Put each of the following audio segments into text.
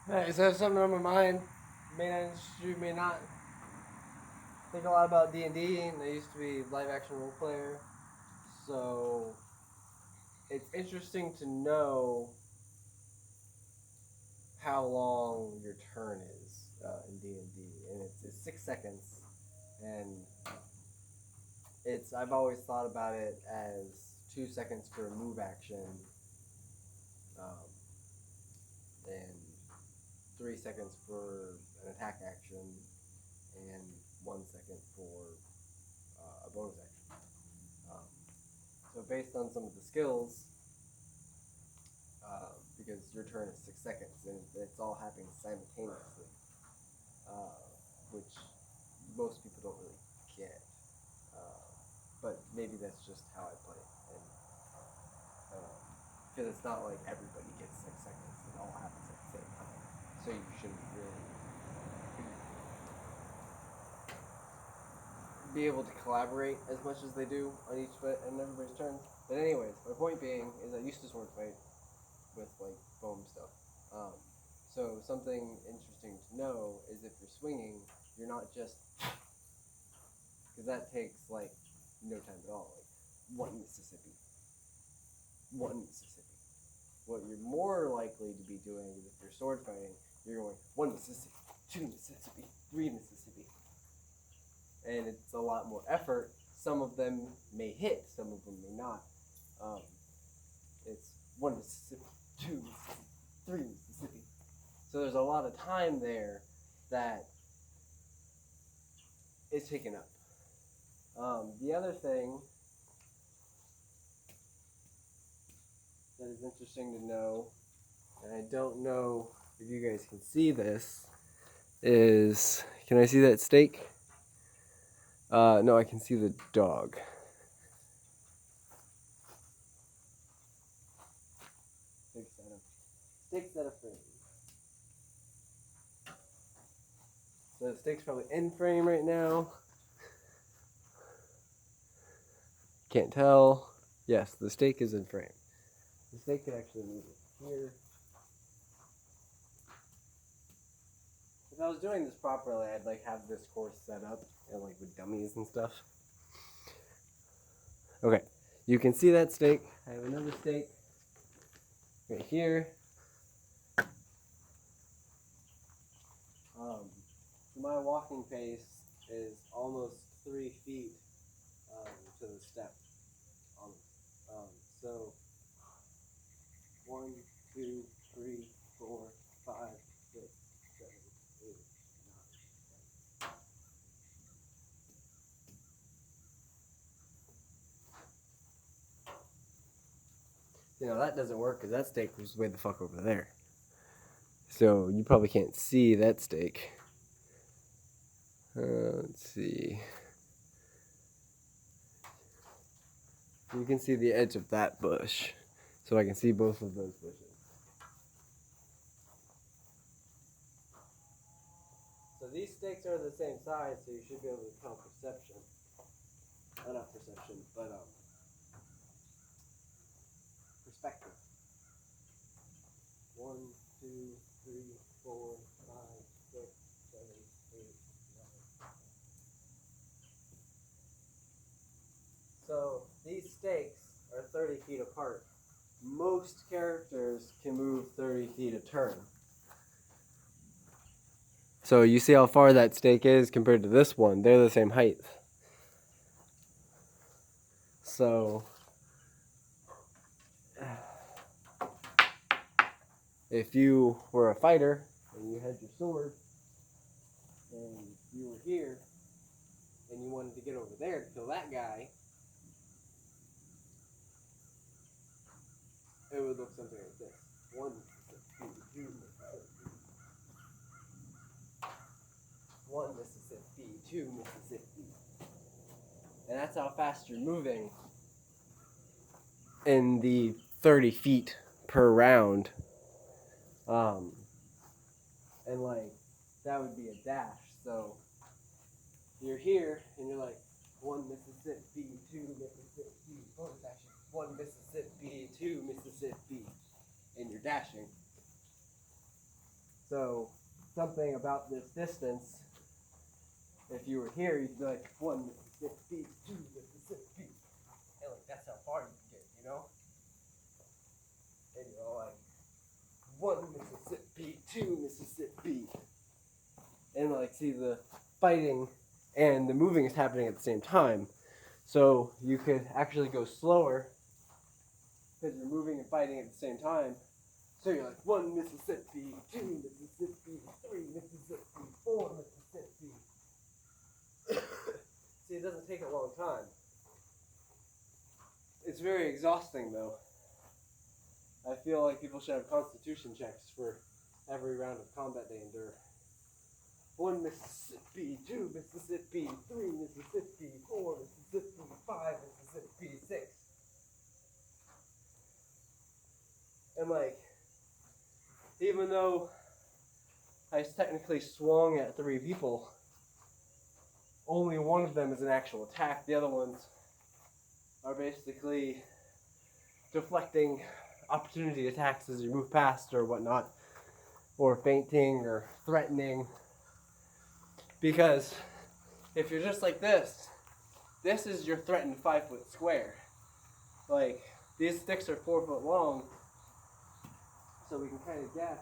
Alright, so something on my mind. May not interest you, may not. Think a lot about D&D, and I used to be live action role player. So it's interesting to know how long your turn is in D&D, and it's 6 seconds, and I've always thought about it as 2 seconds for a move action, um, and 3 seconds for an attack action, and 1 second for a bonus action. So based on some of the skills, because your turn is 6 seconds and it's all happening simultaneously, which most people don't really get. But maybe that's just how I play it, and because it's not like everybody gets 6 seconds; it all happens at the same time. So you shouldn't really be able to collaborate as much as they do on everybody's turns. But anyways, my point being is I used to sword fight with like foam stuff. So something interesting to know is if you're swinging, you're not just, because that takes like no time at all. Like one Mississippi. What you're more likely to be doing is if you're sword fighting, you're going 1 Mississippi, 2 Mississippi, 3 Mississippi. And it's a lot more effort. Some of them may hit, some of them may not. It's 1 Mississippi, 2 Mississippi, 3 Mississippi. So there's a lot of time there that is taken up. The other thing that is interesting to know, and I don't know if you guys can see this, is, can I see that steak? No, I can see the dog. Steak's out of frame. So the steak's probably in frame right now. Can't tell. Yes, the steak is in frame. The steak could actually move it here. If I was doing this properly, I'd like have this course set up and like with dummies and stuff. Okay, you can see that steak. I have another steak right here. My walking pace is almost 3 feet to the step. So 1, 2, 3, 4, 5, 6, 7, 8, 9, 10. You know, that doesn't work because that steak was way the fuck over there. So you probably can't see that steak. Let's see. You can see the edge of that bush. So I can see both of those bushes. So these stakes are the same size, so you should be able to tell perception. Not perception, but perspective. 1, 2, 3, 4, 5, 6, 7, 8, 9. So these stakes are 30 feet apart. Most characters can move 30 feet a turn. So you see how far that stake is compared to this one. They're the same height. So if you were a fighter and you had your sword and you were here and you wanted to get over there to kill that guy, it would look something like this. 1 Mississippi, 2 Mississippi. 1 Mississippi, 2 Mississippi. And that's how fast you're moving in the 30 feet per round. And like, that would be a dash. So you're here and you're like, 1 Mississippi, 2 Mississippi, bonus action. 1 Mississippi, 2 Mississippi. And you're dashing. So something about this distance, if you were here, you'd be like 1 Mississippi, 2 Mississippi. And like that's how far you can get, you know? And you're all like 1 Mississippi, 2 Mississippi. And like see the fighting and the moving is happening at the same time. So you could actually go slower because you're moving and fighting at the same time. So you're like 1 Mississippi, 2 Mississippi, 3 Mississippi, 4 Mississippi. See, it doesn't take a long time. It's very exhausting though. I feel like people should have constitution checks for every round of combat they endure. 1 Mississippi, 2 Mississippi, 3 Mississippi, 4 Mississippi, 5 Mississippi, 6. And like, even though I technically swung at 3 people, only one of them is an actual attack. The other ones are basically deflecting opportunity attacks as you move past or whatnot, or feinting or threatening. Because if you're just like this is your threatened 5-foot square. Like, these sticks are 4 foot long, so we can kind of guess.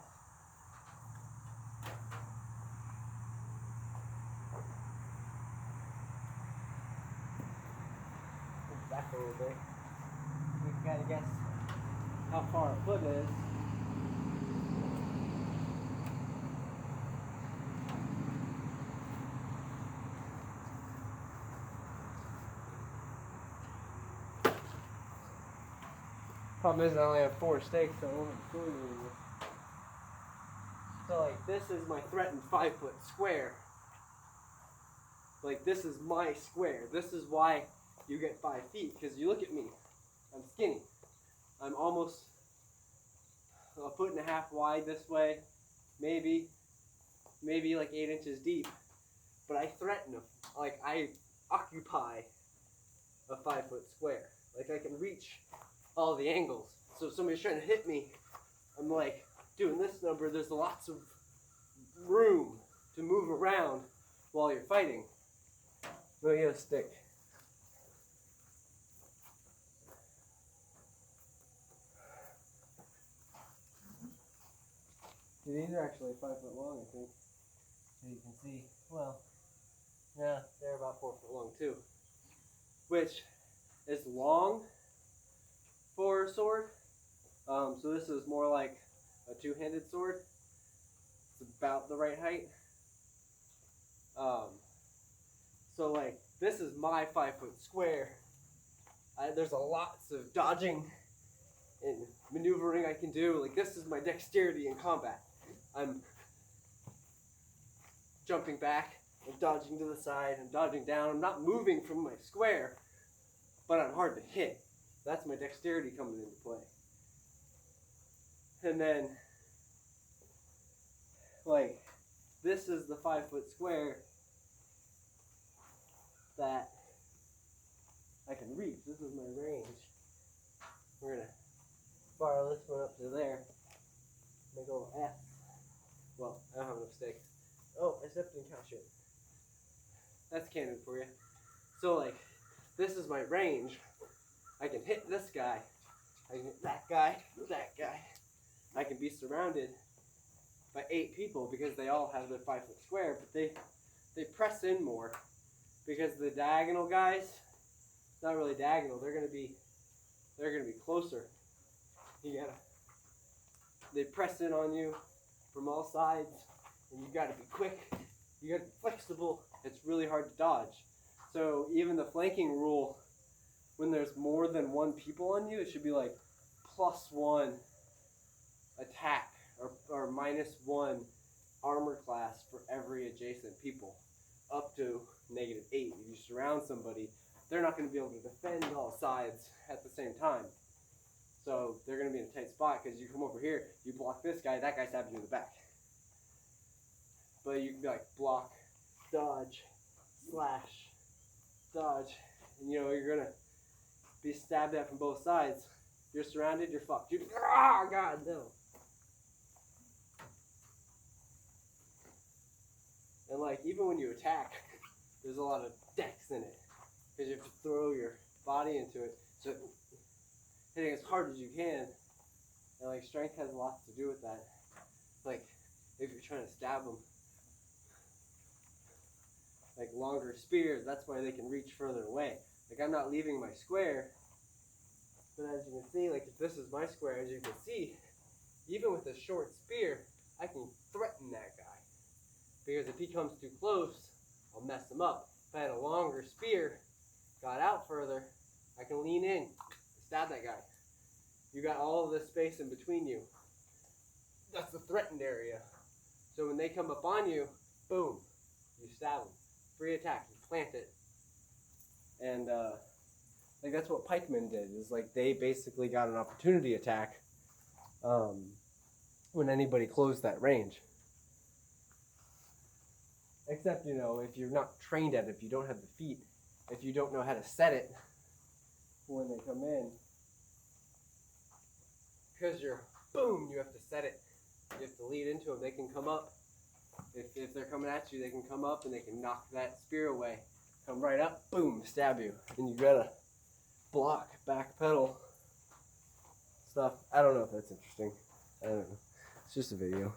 Back a little bit. We can kind of guess how far a foot is. Problem is I only have 4 stakes, so I won't be doing anymore. So like this is my threatened 5-foot square. Like this is my square. This is why you get 5 feet, because you look at me. I'm skinny. I'm almost 1.5 foot wide this way, maybe like 8 inches deep. But I threaten them. Like I occupy a 5-foot square. Like I can reach all the angles. So if somebody's trying to hit me, I'm like doing this number. There's lots of room to move around while you're fighting. Let me get a stick. These are actually 5 foot long, I think. So you can see, well, yeah, they're about 4 foot long too. Which is long for a sword. So this is more like a 2-handed sword. It's about the right height. So like, this is my 5-foot square. There's a lots of dodging and maneuvering I can do. Like this is my dexterity in combat. I'm jumping back, I'm dodging to the side, I'm dodging down. I'm not moving from my square, but I'm hard to hit. That's my dexterity coming into play. And then, like, this is the 5-foot square that I can reach. This is my range. We're gonna borrow this one up to there. Make a little F. Well, I don't have enough stakes. Oh, I stepped in cow shit. That's canon for you. So, like, this is my range. I can hit this guy. I can hit that guy, that guy. I can be surrounded by 8 people because they all have their 5-foot square, but they press in more because the diagonal guys, not really diagonal. They're gonna be closer. They press in on you from all sides, and you got to be quick. You got to be flexible. It's really hard to dodge. So even the flanking rule, when there's more than 1 people on you, it should be like +1 attack or -1 armor class for every adjacent people, up to -8. If you surround somebody, they're not going to be able to defend all sides at the same time. So they're going to be in a tight spot because you come over here, you block this guy, that guy stabs you in the back. But you can be like block, dodge, slash, dodge, and you know you're going to be stabbed at from both sides. You're surrounded, you're fucked. Oh God, no. like even when you attack, there's a lot of dex in it because you have to throw your body into it. So hitting as hard as you can, and like strength has a lot to do with that. Like if you're trying to stab them, like longer spears, that's why they can reach further away. Like I'm not leaving my square, but as you can see, like if this is my square, as you can see, even with a short spear, I can threaten that guy. Because if he comes too close, I'll mess him up. If I had a longer spear, got out further, I can lean in, stab that guy. You got all of this space in between you. That's the threatened area. So when they come up on you, boom, you stab them. Free attack, you plant it. And like that's what pikemen did, is like they basically got an opportunity attack when anybody closed that range. Except, you know, if you're not trained at it, if you don't have the feet, if you don't know how to set it when they come in, because you're, boom, you have to set it. You have to lead into them. They can come up. If they're coming at you, they can come up and they can knock that spear away. Come right up, boom, stab you. And you gotta block, backpedal stuff. I don't know if that's interesting. I don't know. It's just a video.